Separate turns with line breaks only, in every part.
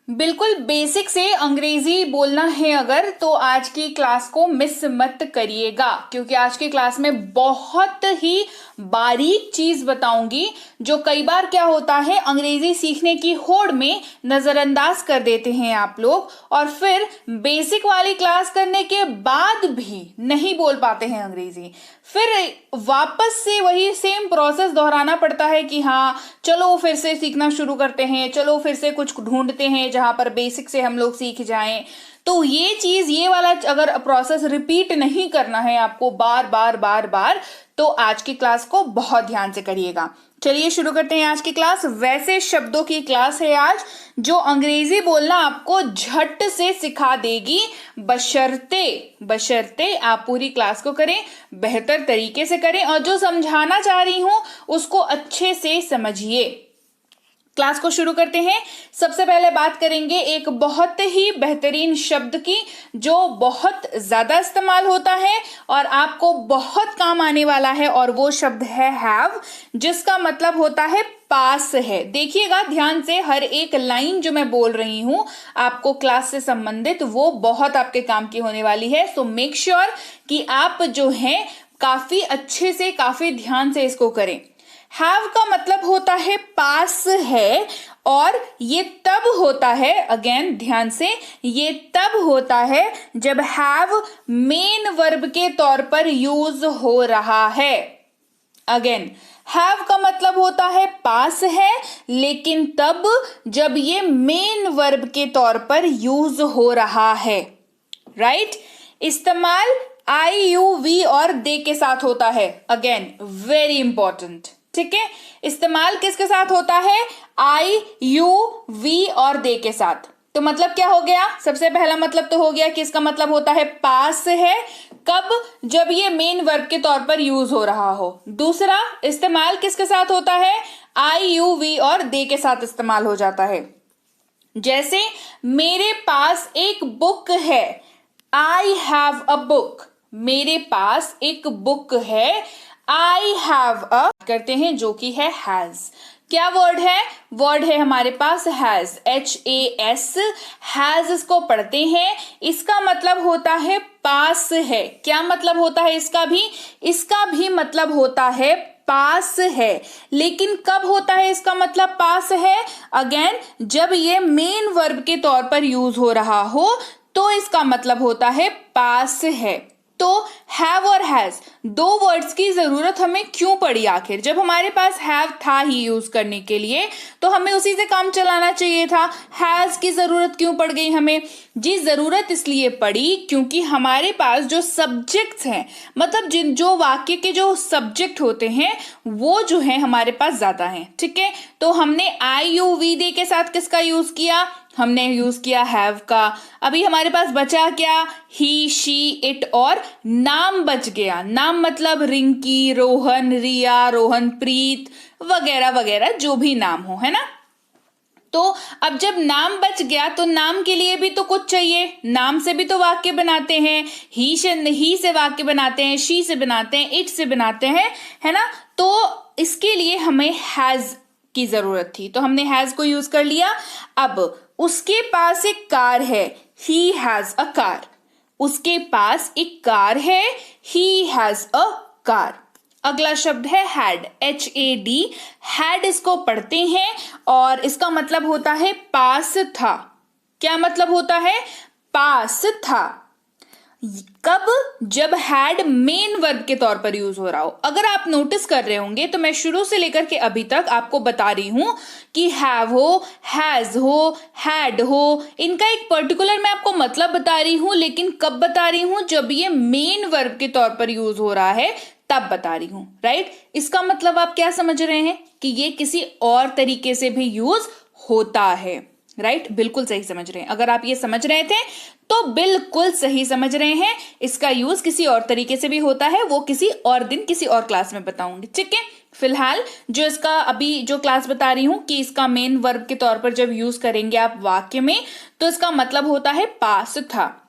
बिल्कुल बेसिक से अंग्रेजी बोलना है अगर, तो आज की क्लास को मिस मत करिएगा, क्योंकि आज की क्लास में बहुत ही बारीक चीज बताऊंगी जो कई बार क्या होता है अंग्रेजी सीखने की होड़ में नजरअंदाज कर देते हैं आप लोग, और फिर बेसिक वाली क्लास करने के बाद भी नहीं बोल पाते हैं अंग्रेजी। फिर वापस से वही सेम प्रोसेस दोहराना पड़ता है कि हाँ चलो फिर से सीखना शुरू करते हैं, चलो फिर से कुछ ढूंढते हैं जहां पर बेसिक से हम लोग सीख जाएं। तो ये चीज, ये वाला अगर प्रोसेस रिपीट नहीं करना है आपको बार बार बार बार, तो आज की क्लास को बहुत ध्यान से करिएगा। चलिए शुरू करते हैं आज की क्लास। वैसे शब्दों की क्लास है आज, जो अंग्रेजी बोलना आपको झट से सिखा देगी, बशर्ते आप पूरी क्लास को करें, बेहतर तरीके से करें, और जो समझाना चाह रही हूं उसको अच्छे से समझिए। क्लास को शुरू करते हैं। सबसे पहले बात करेंगे एक बहुत ही बेहतरीन शब्द की, जो बहुत ज्यादा इस्तेमाल होता है और आपको बहुत काम आने वाला है, और वो शब्द है हैव, जिसका मतलब होता है पास है। देखिएगा ध्यान से, हर एक लाइन जो मैं बोल रही हूं आपको क्लास से संबंधित, वो बहुत आपके काम की होने वाली है। सो मेक श्योर कि आप जो है काफी अच्छे से, काफी ध्यान से इसको करें। हैव का मतलब होता है पास है, और ये तब होता है, अगेन ध्यान से, ये तब होता है जब हैव मेन वर्ब के तौर पर यूज हो रहा है। अगेन हैव का मतलब होता है पास है, लेकिन तब जब ये मेन वर्ब के तौर पर यूज हो रहा है। राइट? इस्तेमाल आई यू वी और दे के साथ होता है। अगेन वेरी इंपॉर्टेंट, ठीक है? इस्तेमाल किसके साथ होता है? आई यू वी और दे के साथ। तो मतलब क्या हो गया? सबसे पहला मतलब तो हो गया कि इसका मतलब होता है पास है, कब? जब ये मेन वर्ब के तौर पर यूज हो रहा हो। दूसरा, इस्तेमाल किसके साथ होता है? आई यू वी और दे के साथ इस्तेमाल हो जाता है। जैसे मेरे पास एक बुक है, आई हैव अ बुक। मेरे पास एक बुक है, आई हैव अ करते हैं, जो कि है हैज। क्या वर्ड है? वर्ड है हमारे पास हैज, HAS, हैज इसको पढ़ते हैं। इसका मतलब होता है पास है। क्या मतलब होता है इसका भी? इसका भी मतलब होता है पास है, लेकिन कब होता है इसका मतलब पास है? अगेन जब ये मेन वर्ब के तौर पर यूज हो रहा हो, तो इसका मतलब होता है पास है। तो हैव और हैज, दो वर्ड्स की जरूरत हमें क्यों पड़ी आखिर? जब हमारे पास हैव था ही यूज करने के लिए, तो हमें उसी से काम चलाना चाहिए था। हैज की जरूरत क्यों पड़ गई हमें? जी जरूरत इसलिए पड़ी क्योंकि हमारे पास जो सब्जेक्ट्स हैं, मतलब जिन जो वाक्य के जो सब्जेक्ट होते हैं, वो जो है हमारे पास ज्यादा हैं। ठीक है? तो हमने आई यू वी दे के साथ किसका यूज किया? हमने यूज किया हैव का। अभी हमारे पास बचा क्या? ही, शी, इट और नाम बच गया। नाम मतलब रिंकी, रोहन, रिया, रोहनप्रीत वगैरह वगैरह, जो भी नाम हो, है ना? तो अब जब नाम बच गया, तो नाम के लिए भी तो कुछ चाहिए। नाम से भी तो वाक्य बनाते हैं। ही से वाक्य बनाते हैं, शी से बनाते हैं, इट से बनाते हैं, है ना? तो इसके लिए हमें हैज की जरूरत थी, तो हमने हैज को यूज कर लिया। अब उसके पास एक कार है, ही हैज अ कार। उसके पास एक कार है, ही हैज अ कार। अगला शब्द है हैड, HAD। हैड इसको पढ़ते हैं और इसका मतलब होता है पास था। क्या मतलब होता है? पास था। कब? जब हैड मेन वर्ब के तौर पर यूज हो रहा हो। अगर आप नोटिस कर रहे होंगे तो मैं शुरू से लेकर के अभी तक आपको बता रही हूं कि हैव हो, हैज हो, हैड हो, इनका एक पर्टिकुलर मैं आपको मतलब बता रही हूं, लेकिन कब बता रही हूं? जब ये मेन वर्ब के तौर पर यूज हो रहा है, तब बता रही हूं। राइट? इसका मतलब आप क्या समझ रहे हैं कि ये किसी और तरीके से भी यूज होता है। राइट, बिल्कुल सही समझ रहे हैं। अगर आप ये समझ रहे थे तो बिल्कुल सही समझ रहे हैं। इसका यूज किसी और तरीके से भी होता है, वो किसी और दिन किसी और क्लास में बताऊंगी, ठीक है। फिलहाल जो इसका अभी जो क्लास बता रही हूं कि इसका मेन वर्ब के तौर पर जब यूज करेंगे आप वाक्य में तो इसका मतलब होता है पास था।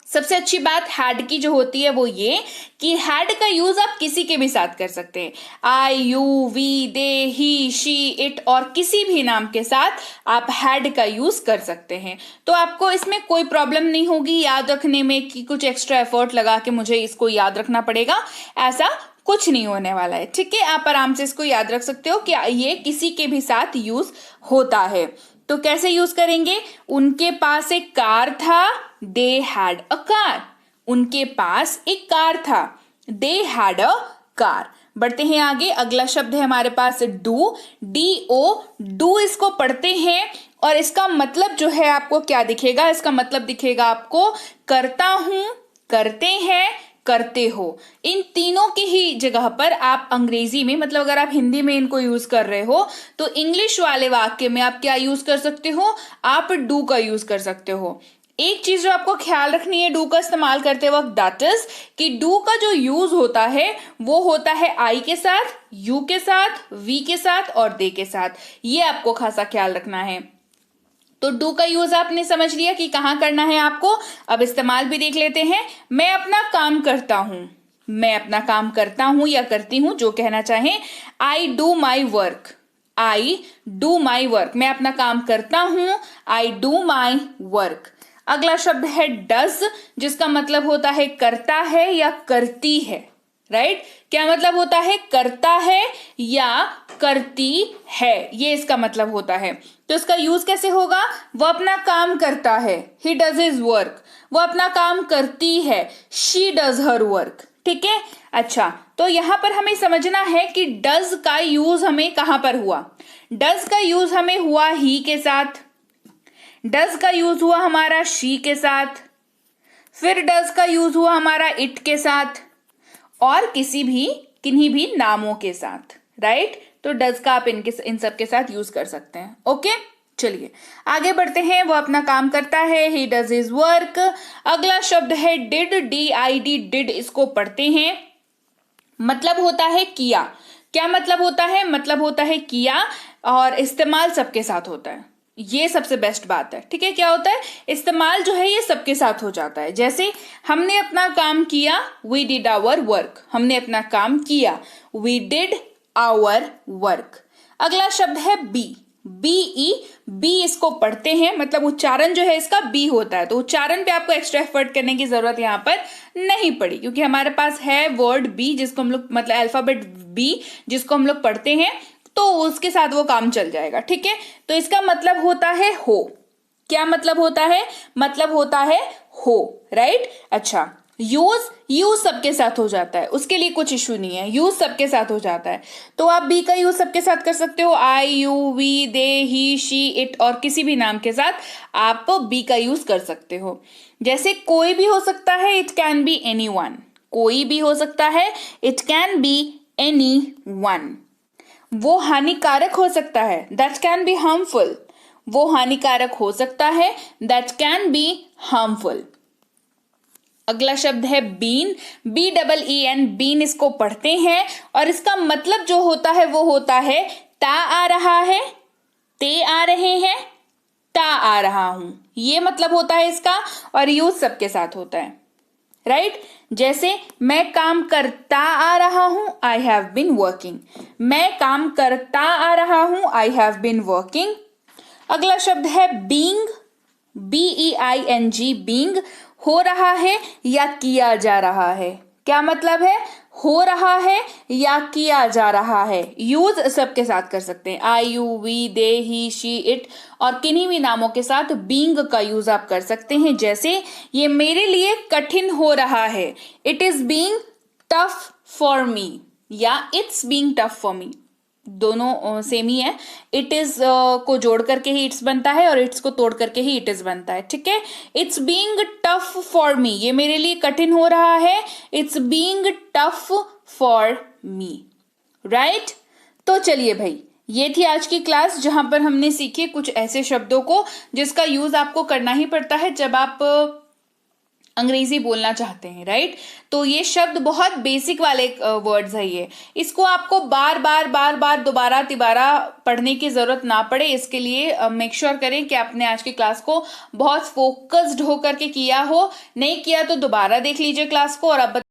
सबसे अच्छी बात हैड की जो होती है वो ये कि हैड का यूज आप किसी के भी साथ कर सकते हैं। I, you, we, they, he, she, it और किसी भी नाम के साथ आप हैड का यूज कर सकते हैं। तो आपको इसमें कोई प्रॉब्लम नहीं होगी याद रखने में कि कुछ एक्स्ट्रा एफर्ट लगा के मुझे इसको याद रखना पड़ेगा, ऐसा कुछ नहीं होने वाला है, ठीक है। आप आराम से इसको याद रख सकते हो कि ये किसी के भी साथ यूज होता है। तो कैसे यूज करेंगे? उनके पास एक कार था, दे हैड अ कार। उनके पास एक कार था, दे हैड अ कार। बढ़ते हैं आगे, अगला शब्द है हमारे पास डू, डी ओ। डू इसको पढ़ते हैं और इसका मतलब जो है आपको क्या दिखेगा? इसका मतलब दिखेगा आपको करता हूं, करते हैं, करते हो। इन तीनों की ही जगह पर आप अंग्रेजी में, मतलब अगर आप हिंदी में इनको यूज कर रहे हो तो इंग्लिश वाले वाक्य में आप क्या यूज कर सकते हो? आप डू का यूज कर सकते हो। एक चीज जो आपको ख्याल रखनी है डू का इस्तेमाल करते वक्त, दैट इज कि डू का जो यूज होता है वो होता है आई के साथ, यू के साथ, वी के साथ और दे के साथ। ये आपको खासा ख्याल रखना है। तो डू का यूज आपने समझ लिया कि कहां करना है आपको। अब इस्तेमाल भी देख लेते हैं। मैं अपना काम करता हूं, मैं अपना काम करता हूं या करती हूं, जो कहना चाहें। I do my work, I do my work. मैं अपना काम करता हूं, आई डू माई वर्क। अगला शब्द है डज, जिसका मतलब होता है करता है या करती है, राइट। क्या मतलब होता है? करता है या करती है, ये इसका मतलब होता है। तो इसका यूज कैसे होगा? वो अपना काम करता है, ही डज हिज वर्क। वो अपना काम करती है, शी डज हर वर्क, ठीक है। अच्छा, तो यहां पर हमें समझना है कि डज का यूज हमें कहां पर हुआ। डज का यूज हमें हुआ ही के साथ, डज का यूज हुआ हमारा शी के साथ, फिर डज का यूज हुआ हमारा इट के साथ और किन्हीं भी नामों के साथ, राइट। तो डज का आप इन सब के साथ यूज कर सकते हैं। ओके, चलिए आगे बढ़ते हैं। वो अपना काम करता है, ही डज हिज वर्क। अगला शब्द है did, D I D, did. इसको पढ़ते हैं, मतलब होता है किया। क्या मतलब होता है? मतलब होता है किया और इस्तेमाल सबके साथ होता है। ये सबसे बेस्ट बात है, ठीक है। क्या होता है? इस्तेमाल जो है ये सबके साथ हो जाता है। जैसे हमने अपना काम किया, वी डिड आवर वर्क। हमने अपना काम किया, वी डिड आवर वर्क। अगला शब्द है बी, बीई। बी इसको पढ़ते हैं, मतलब उच्चारण जो है इसका बी होता है। तो उच्चारण पे आपको एक्स्ट्रा एफर्ट करने की जरूरत यहां पर नहीं पड़ी, क्योंकि हमारे पास है वर्ड बी, जिसको हम लोग, मतलब अल्फाबेट बी जिसको हम लोग पढ़ते हैं, तो उसके साथ वो काम चल जाएगा, ठीक है। तो इसका मतलब होता है हो। क्या मतलब होता है? मतलब होता है हो, राइट। अच्छा, यूज सबके साथ हो जाता है, उसके लिए कुछ इशू नहीं है, यूज सबके साथ हो जाता है। तो आप बी का यूज सबके साथ कर सकते हो, I, you, we, they, he, she, it और किसी भी नाम के साथ आप बी का यूज कर सकते हो। जैसे कोई भी हो सकता है, it can be any one. कोई भी हो सकता है, it can be any one. वो हानिकारक हो सकता है, दैट कैन बी हार्मफुल। वो हानिकारक हो सकता है, दैट कैन बी हार्मफुल। अगला शब्द है bean, B double E N, bean. इसको पढ़ते हैं और इसका मतलब जो होता है वो होता है ता आ रहा है, ते आ रहे हैं, ता आ रहा हूं। ये मतलब होता है इसका और यूज सबके साथ होता है, राइट। जैसे मैं काम करता आ रहा हूं, आई हैव बीन वर्किंग। मैं काम करता आ रहा हूं, आई हैव बीन वर्किंग। अगला शब्द है बीइंग, BEING, बीइंग। हो रहा है या किया जा रहा है। क्या मतलब है? हो रहा है या किया जा रहा है। यूज सबके साथ कर सकते हैं, I, you, we, they, he, she, it और किन्हीं भी नामों के साथ बीइंग का यूज आप कर सकते हैं। जैसे ये मेरे लिए कठिन हो रहा है, it is being tough for me, या it's being tough for me. दोनों सेम ही है। इट इज को जोड़ करके ही इट्स बनता है और इट्स को तोड़ करके ही इट इज बनता है, ठीक है। इट्स बीइंग टफ फॉर मी, ये मेरे लिए कठिन हो रहा है, it's being tough for me, right. तो चलिए भाई, ये थी आज की क्लास जहां पर हमने सीखे कुछ ऐसे शब्दों को जिसका यूज आपको करना ही पड़ता है जब आप अंग्रेजी बोलना चाहते हैं, राइट। तो ये शब्द बहुत बेसिक वाले वर्ड्स है ये, इसको आपको बार बार बार बार दोबारा तिबारा पढ़ने की जरूरत ना पड़े, इसके लिए मेक श्योर करें कि आपने आज की क्लास को बहुत फोकस्ड होकर के किया हो। नहीं किया तो दोबारा देख लीजिए क्लास को। और अब